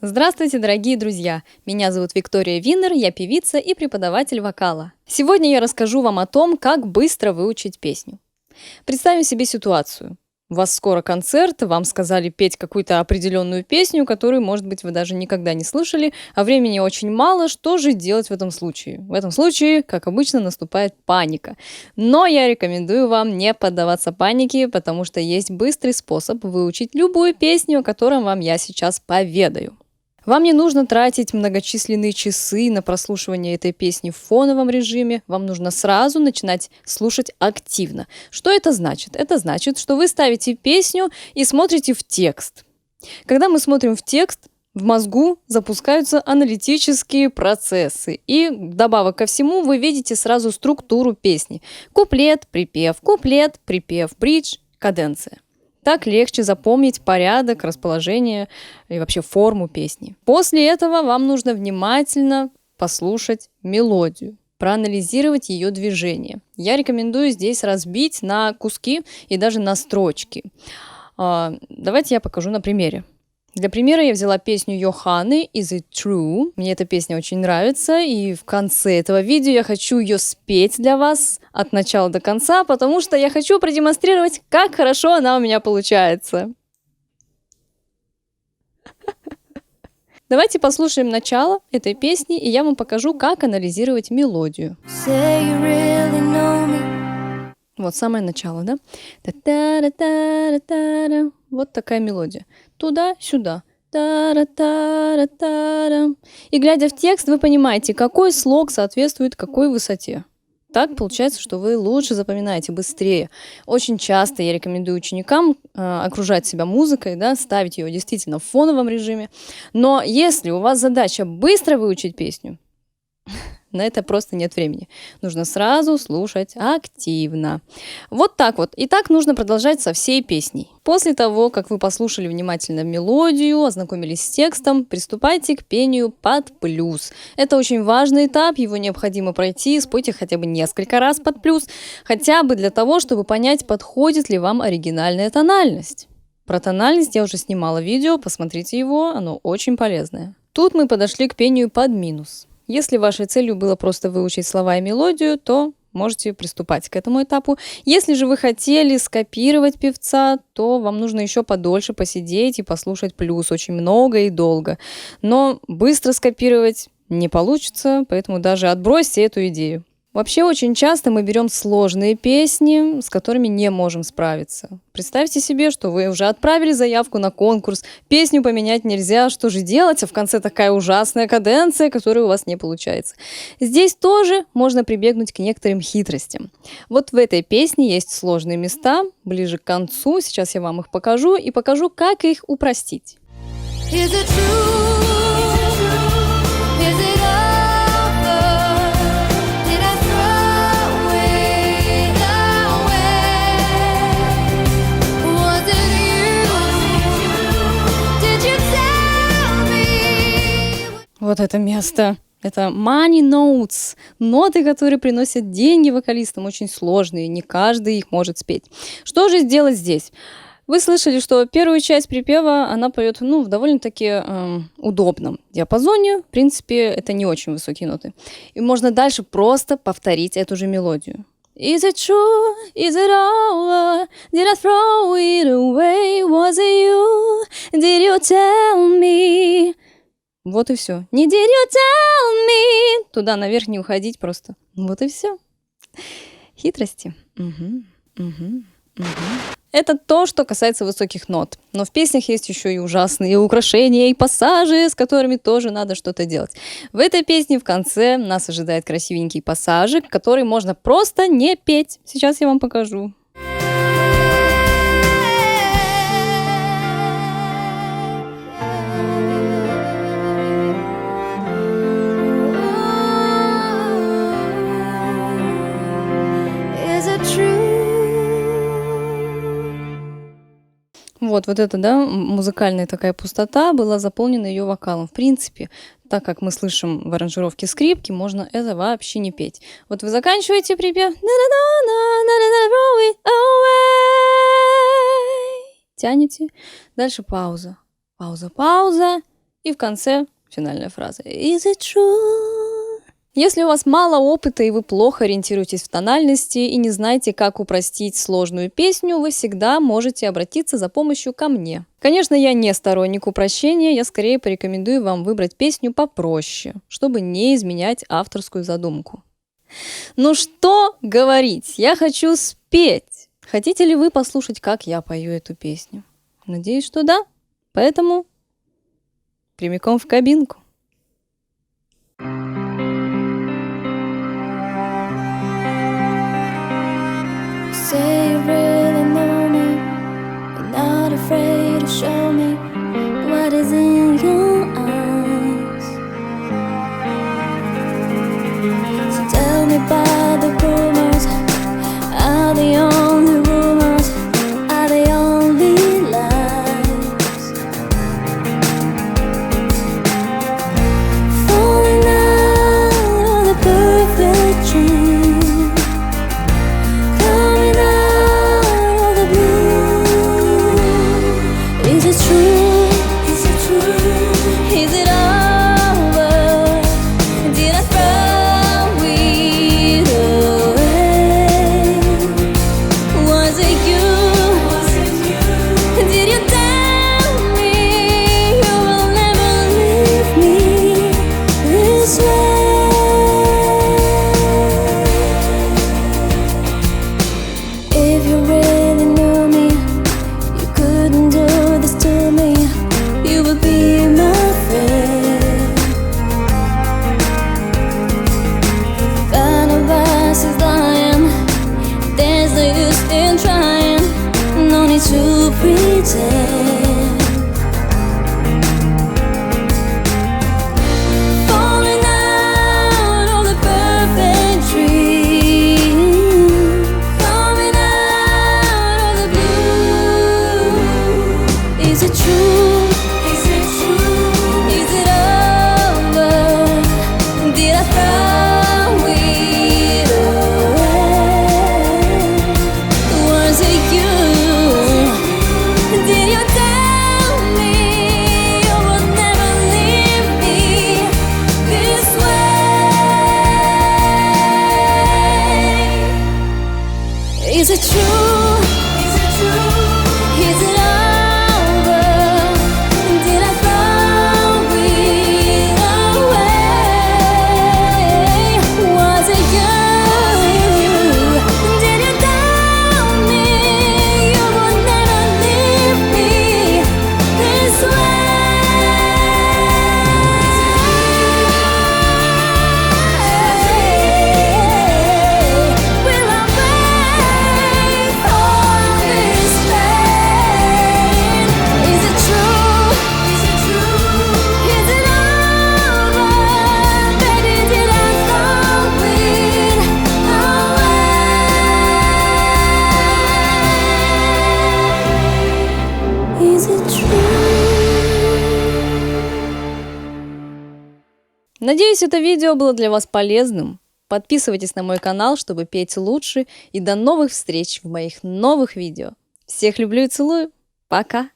Здравствуйте, дорогие друзья! Меня зовут Виктория Виннер, я певица и преподаватель вокала. Сегодня я расскажу вам о том, как быстро выучить песню. Представим себе ситуацию. У вас скоро концерт, вам сказали петь какую-то определенную песню, которую, может быть, вы даже никогда не слышали, а времени очень мало. Что же делать в этом случае? В этом случае, как обычно, наступает паника. Но я рекомендую вам не поддаваться панике, потому что есть быстрый способ выучить любую песню, о которой вам я сейчас поведаю. Вам не нужно тратить многочисленные часы на прослушивание этой песни в фоновом режиме. Вам нужно сразу начинать слушать активно. Что это значит? Это значит, что вы ставите песню и смотрите в текст. Когда мы смотрим в текст, в мозгу запускаются аналитические процессы. И вдобавок ко всему вы видите сразу структуру песни. Куплет, припев, бридж, каденция. Так легче запомнить порядок, расположение и вообще форму песни. После этого вам нужно внимательно послушать мелодию, проанализировать ее движение. Я рекомендую здесь разбить на куски и даже на строчки. Давайте я покажу на примере. Для примера я взяла песню Йоханны «Is it true?». Мне эта песня очень нравится, и в конце этого видео я хочу ее спеть для вас от начала до конца, потому что я хочу продемонстрировать, как хорошо она у меня получается. Давайте послушаем начало этой песни, и я вам покажу, как анализировать мелодию. Вот самое начало, да? Вот такая мелодия. Туда-сюда. И глядя в текст, вы понимаете, какой слог соответствует какой высоте. Так получается, что вы лучше запоминаете, быстрее. Очень часто я рекомендую ученикам окружать себя музыкой, да, ставить ее действительно в фоновом режиме. Но если у вас задача быстро выучить песню, на это просто нет времени. Нужно сразу слушать активно. Вот так вот. И так нужно продолжать со всей песней. После того, как вы послушали внимательно мелодию, ознакомились с текстом, приступайте к пению под плюс. Это очень важный этап, его необходимо пройти. Спойте хотя бы несколько раз под плюс, хотя бы для того, чтобы понять, подходит ли вам оригинальная тональность. Про тональность я уже снимала видео, посмотрите его, оно очень полезное. Тут мы подошли к пению под минус. Если вашей целью было просто выучить слова и мелодию, то можете приступать к этому этапу. Если же вы хотели скопировать певца, то вам нужно еще подольше посидеть и послушать плюс очень много и долго. Но быстро скопировать не получится, поэтому даже отбросьте эту идею. Вообще очень часто мы берем сложные песни, с которыми не можем справиться. Представьте себе, что вы уже отправили заявку на конкурс, песню поменять нельзя, что же делать, а в конце такая ужасная каденция, которая у вас не получается. Здесь тоже можно прибегнуть к некоторым хитростям. Вот в этой песне есть сложные места, ближе к концу, сейчас я вам их покажу и покажу, как их упростить. Вот это место. Это money notes. Ноты, которые приносят деньги вокалистам, очень сложные. Не каждый их может спеть. Что же сделать здесь? Вы слышали, что первую часть припева она поет в довольно-таки удобном диапазоне. В принципе, это не очень высокие ноты. И можно дальше просто повторить эту же мелодию. Is it true? Is it over? Did I throw it away? Was it you? Did you tell me? Вот и все. Не did you tell me? Туда наверх не уходить просто. Вот и все. Хитрости. Это то, что касается высоких нот. Но в песнях есть еще и ужасные украшения и пассажи, с которыми тоже надо что-то делать. В этой песне в конце нас ожидает красивенький пассажик, который можно просто не петь. Сейчас я вам покажу. Вот это, да, музыкальная такая пустота была заполнена ее вокалом. В принципе, так как мы слышим в аранжировке скрипки, можно это вообще не петь. Вот вы заканчиваете припев, тянете, дальше пауза, пауза, И в конце финальная фраза. Is it true? Если у вас мало опыта и вы плохо ориентируетесь в тональности и не знаете, как упростить сложную песню, вы всегда можете обратиться за помощью ко мне. Конечно, я не сторонник упрощения, я скорее порекомендую вам выбрать песню попроще, чтобы не изменять авторскую задумку. Ну что говорить, я хочу спеть. Хотите ли вы послушать, как я пою эту песню? Надеюсь, что да. Поэтому прямиком в кабинку. Say you really know me, but not afraid to show me what is in your eyes. So tell me about the rumors. Are they only rumors? Are they only lies? Falling out of the perfect dream, coming out of the blue. Is it true? Is it true? Is it over? Did I throw it away? Was it you? Did you tell me you will never leave me this way? If you really knew me, you couldn't do this to me. You would be my friend. But of us is lying. There's no use in trying. No need to pretend. Falling out of the perfect dream, coming out of the blue. Is it true? Is it true? Is it over? Did I throw it away? Was it you? Did you tell me you would never leave me this way? Is it true? Is it true? Is it over? Did I throw it away? Was it you? Did you tell me you would never leave me this way? Will I wait for this pain? Is it true? Is it true? Is it over? Baby, did I throw it away? Is it true? Надеюсь, это видео было для вас полезным. Подписывайтесь на мой канал, чтобы петь лучше. И до новых встреч в моих новых видео. Всех люблю и целую. Пока!